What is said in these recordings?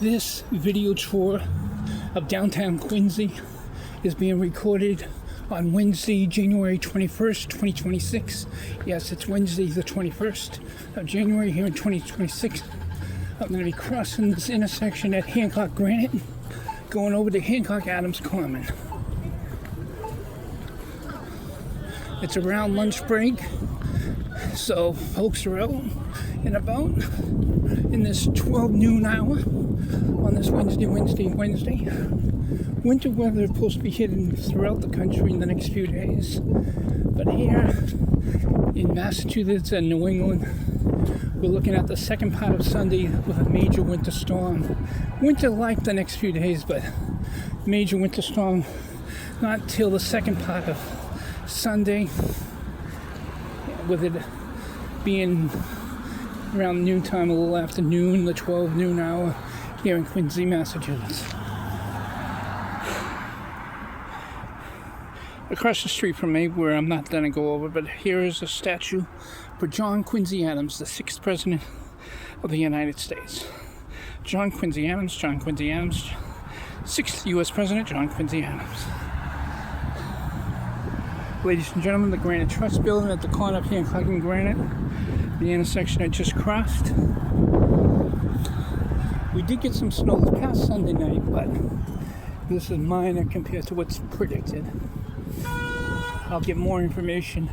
This video tour of downtown Quincy is being recorded on Wednesday, January 21st, 2026. Yes, it's Wednesday the 21st of January here in 2026. I'm going to be crossing this intersection at Hancock Granite, going over to Hancock Adams Common. It's around lunch break, so folks are out and about in this 12 noon hour on this Wednesday. Winter weather is supposed to be hitting throughout the country in the next few days, but here in Massachusetts and New England, we're looking at the second part of Sunday with a major winter storm. Winter-like the next few days, but major winter storm not till the second part of Sunday, with it being around noontime, a little after noon, the 12 noon hour here in Quincy, Massachusetts. Across the street from me, where I'm not going to go over, but here is a statue for John Quincy Adams, the 6th President of the United States. John Quincy Adams, 6th U.S. President, John Quincy Adams. Ladies and gentlemen, the Granite Trust Building at the corner of Hancock and Granite, the intersection I just crossed. We did get some snow this past Sunday night, but this is minor compared to what's predicted. I'll get more information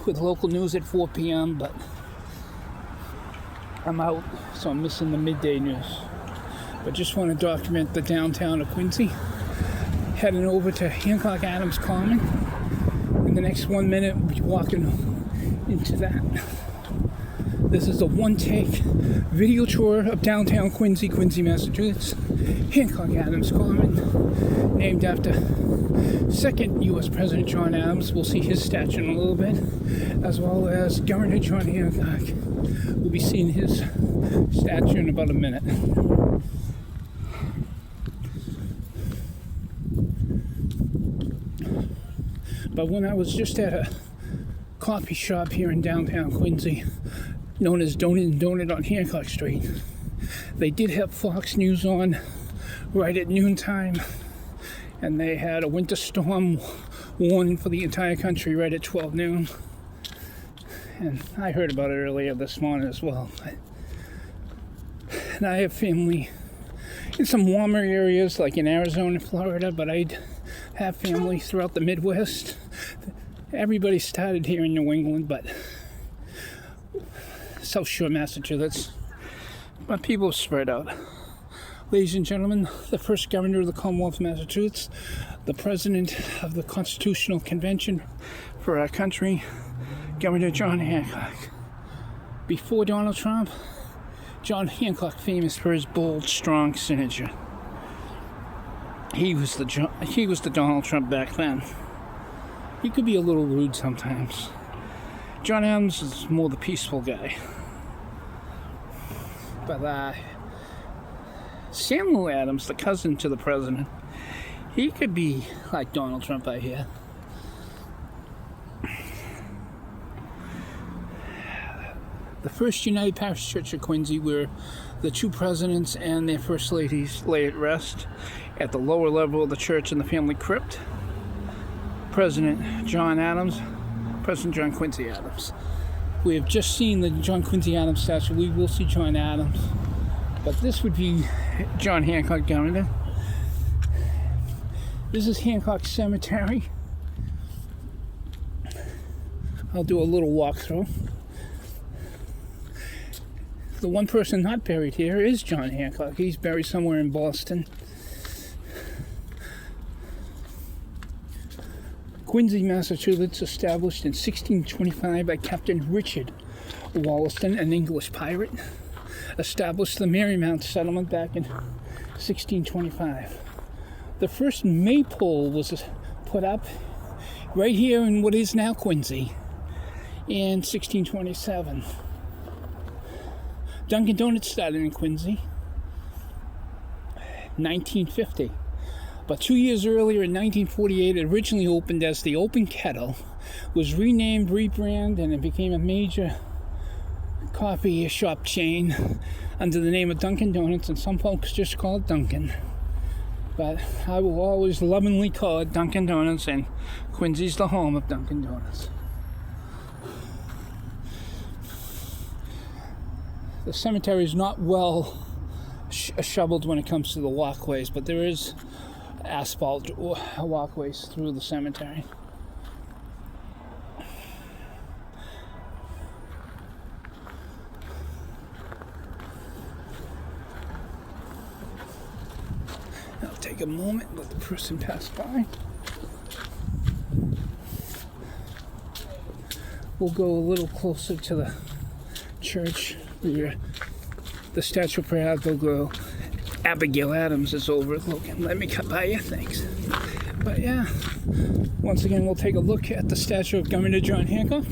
with local news at 4 p.m., but I'm out, so I'm missing the midday news. But just want to document the downtown of Quincy. Heading over to Hancock Adams Common. In the next 1 minute, we'll be walking into that. This is a one-take video tour of downtown Quincy, Massachusetts. Hancock Adams Common, named after 2nd U.S. President John Adams. We'll see his statue in a little bit, as well as Governor John Hancock. We'll be seeing his statue in about a minute. But when I was just at a coffee shop here in downtown Quincy, known as Dunkin Donuts on Hancock Street, they did have Fox News on right at noontime, and they had a winter storm warning for the entire country right at 12 noon. And I heard about it earlier this morning as well. And I have family in some warmer areas like in Arizona and Florida, but I have family throughout the Midwest. Everybody started here in New England, but South Shore, Massachusetts. But people spread out. Ladies and gentlemen, the first governor of the Commonwealth of Massachusetts, the president of the Constitutional Convention for our country, Governor John Hancock. Before Donald Trump, John Hancock, famous for his bold, strong signature. He was the Donald Trump back then. He could be a little rude sometimes. John Adams is more the peaceful guy. But Samuel Adams, the cousin to the president, he could be like Donald Trump, I hear. The First United Parish Church of Quincy, where the two presidents and their first ladies lay at rest at the lower level of the church in the family crypt. President John Quincy Adams. We have just seen the John Quincy Adams statue. We will see John Adams, but this would be John Hancock Governor. This is Hancock Cemetery. I'll do a little walkthrough. The one person not buried here is John Hancock. He's buried somewhere in Boston. Quincy, Massachusetts, established in 1625 by Captain Richard Wollaston, an English pirate, established the Marymount settlement back in 1625. The first maypole was put up right here in what is now Quincy in 1627. Dunkin Donuts started in Quincy 1950. But 2 years earlier, in 1948, it originally opened as the Open Kettle, was renamed, rebranded, and it became a major coffee shop chain under the name of Dunkin Donuts, and some folks just call it Dunkin'. But I will always lovingly call it Dunkin Donuts, and Quincy's the home of Dunkin Donuts. The cemetery is not well shoveled when it comes to the walkways, but there is asphalt walkways through the cemetery. I'll take a moment, let the person pass by. We'll go a little closer to the church where the statue of Abigail Adams is overlooking. Let me cut by you, thanks. But yeah, once again, we'll take a look at the statue of Governor John Hancock.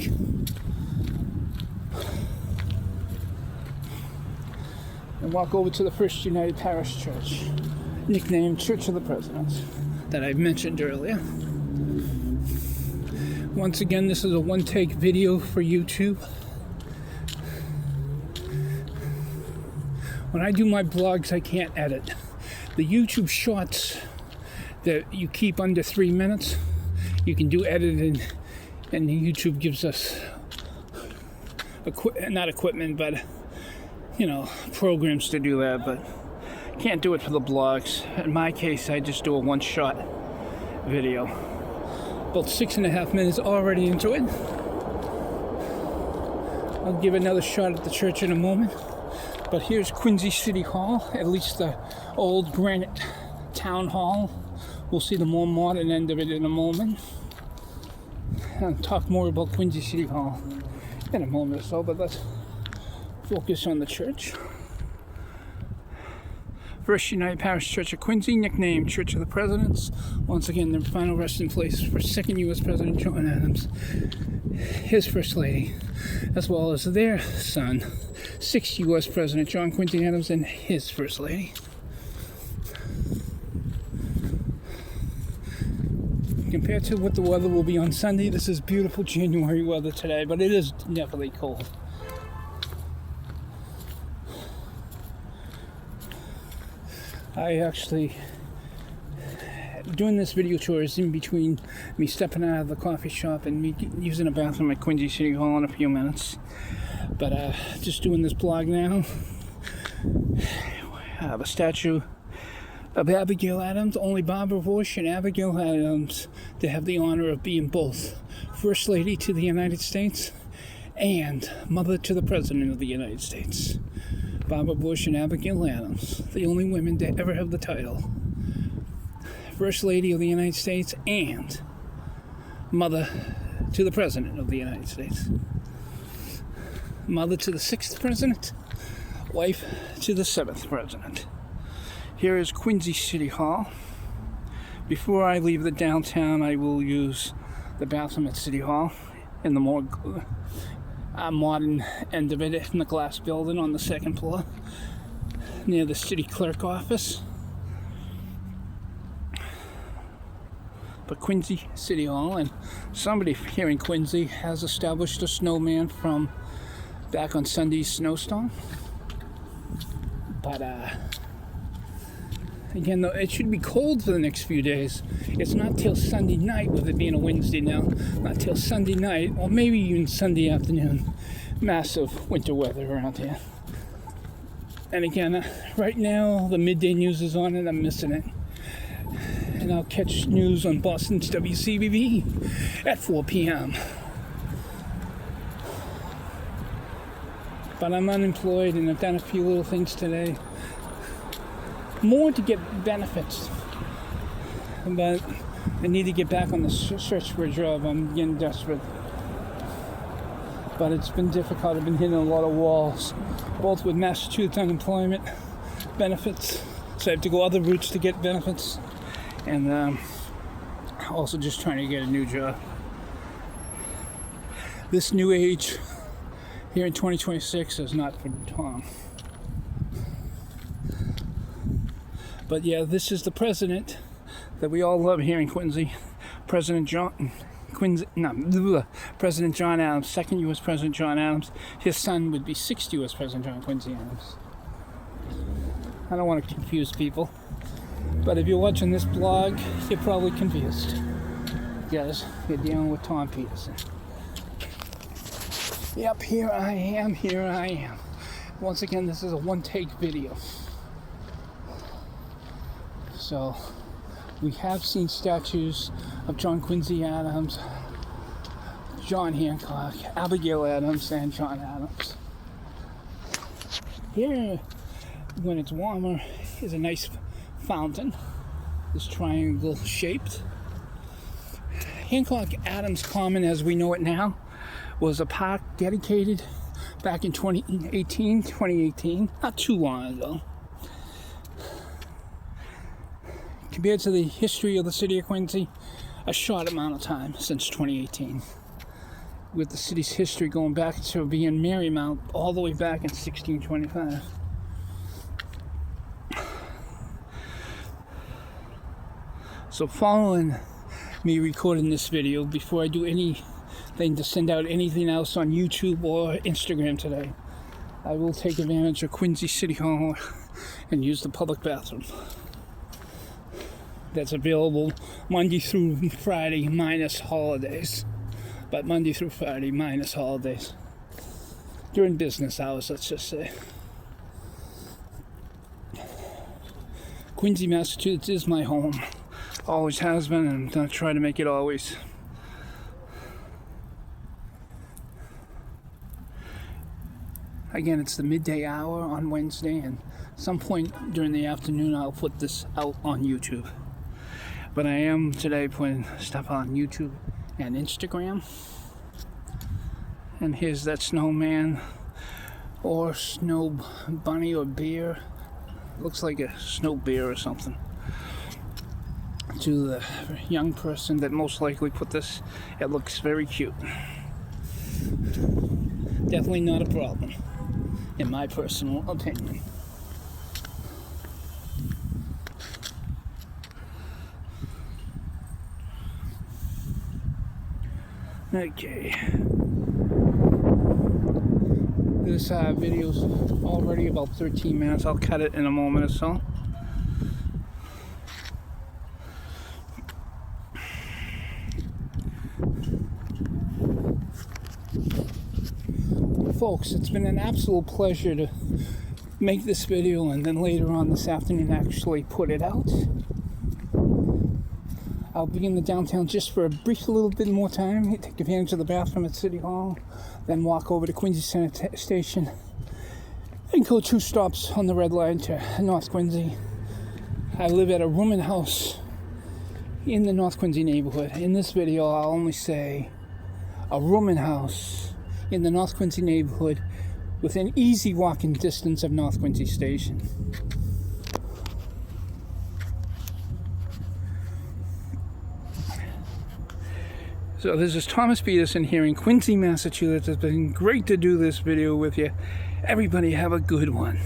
And walk over to the First United Parish Church, nicknamed Church of the Presidents, that I mentioned earlier. Once again, this is a one-take video for YouTube. When I do my blogs, I can't edit. The YouTube shorts that you keep under 3 minutes, you can do editing, and YouTube gives us not equipment, but programs to do that. But can't do it for the blogs. In my case, I just do a one-shot video. About 6.5 minutes already into it. I'll give another shot at the church in a moment. But here's Quincy City Hall, at least the old Granite Town Hall. We'll see the more modern end of it in a moment. I'll talk more about Quincy City Hall in a moment or so, but let's focus on the church. First United Parish Church of Quincy, nicknamed Church of the Presidents. Once again, the final resting place for second U.S. President John Adams, his First Lady, as well as their son, 6th U.S. President John Quincy Adams, and his First Lady. Compared to what the weather will be on Sunday, this is beautiful January weather today, but it is definitely cold. I actually, doing this video tour is in between me stepping out of the coffee shop and me using a bathroom at Quincy City Hall in a few minutes. But just doing this blog now. I have a statue of Abigail Adams. Only Barbara Bush and Abigail Adams to have the honor of being both First Lady to the United States and Mother to the President of the United States. Barbara Bush and Abigail Adams, the only women to ever have the title First Lady of the United States and Mother to the President of the United States. Mother to the 6th President, wife to the 7th President. Here is Quincy City Hall. Before I leave the downtown, I will use the bathroom at City Hall in the more modern end of it, in the glass building on the 2nd floor near the city clerk office. But Quincy City Hall, and somebody here in Quincy has established a snowman from back on Sunday's snowstorm. But again, though, it should be cold for the next few days. It's not till Sunday night, with it being a Wednesday now, not till Sunday night, or maybe even Sunday afternoon. Massive winter weather around here. And again, right now, the midday news is on and I'm missing it. And I'll catch news on Boston's WCBB at 4 p.m. But I'm unemployed and I've done a few little things today. More to get benefits. But I need to get back on the search for a job. I'm getting desperate. But it's been difficult. I've been hitting a lot of walls, both with Massachusetts unemployment benefits. So I have to go other routes to get benefits. And also just trying to get a new job. This new age here in 2026 is not for Tom. But yeah, this is the president that we all love here in Quincy. President John Adams, second U.S. President John Adams. His son would be 6th U.S. President John Quincy Adams. I don't want to confuse people. But if you're watching this blog, you're probably confused. Because you're dealing with Tom Peterson. Yep, here I am. Once again, this is a one-take video. So, we have seen statues of John Quincy Adams, John Hancock, Abigail Adams, and John Adams. Here, when it's warmer, is a nice fountain. It's triangle shaped. Hancock Adams Common, as we know it now, was a park dedicated back in 2018, not too long ago. Compared to the history of the city of Quincy, a short amount of time since 2018. With the city's history going back to being Marymount all the way back in 1625. So following me recording this video, before I do anything to send out anything else on YouTube or Instagram today, I will take advantage of Quincy City Hall and use the public bathroom. That's available Monday through Friday minus holidays. But Monday through Friday minus holidays. During business hours, let's just say. Quincy, Massachusetts is my home. Always has been, and I'm going to try to make it always. Again, it's the midday hour on Wednesday, and some point during the afternoon I'll put this out on YouTube. But I am today putting stuff on YouTube and Instagram. And here's that snowman or snow bunny or bear. Looks like a snow bear or something. To the young person that most likely put this, it looks very cute. Definitely not a problem, in my personal opinion. Okay. This video's already about 13 minutes. I'll cut it in a moment or so. Folks, it's been an absolute pleasure to make this video and then later on this afternoon actually put it out. I'll be in the downtown just for a brief little bit more time, take advantage of the bathroom at City Hall, then walk over to Quincy Center Station and go 2 stops on the red line to North Quincy. I live at a rooming house in the North Quincy neighborhood. In this video, I'll only say a rooming house in the North Quincy neighborhood within easy walking distance of North Quincy Station. So this is Thomas Peterson here in Quincy, Massachusetts. It's been great to do this video with you. Everybody have a good one.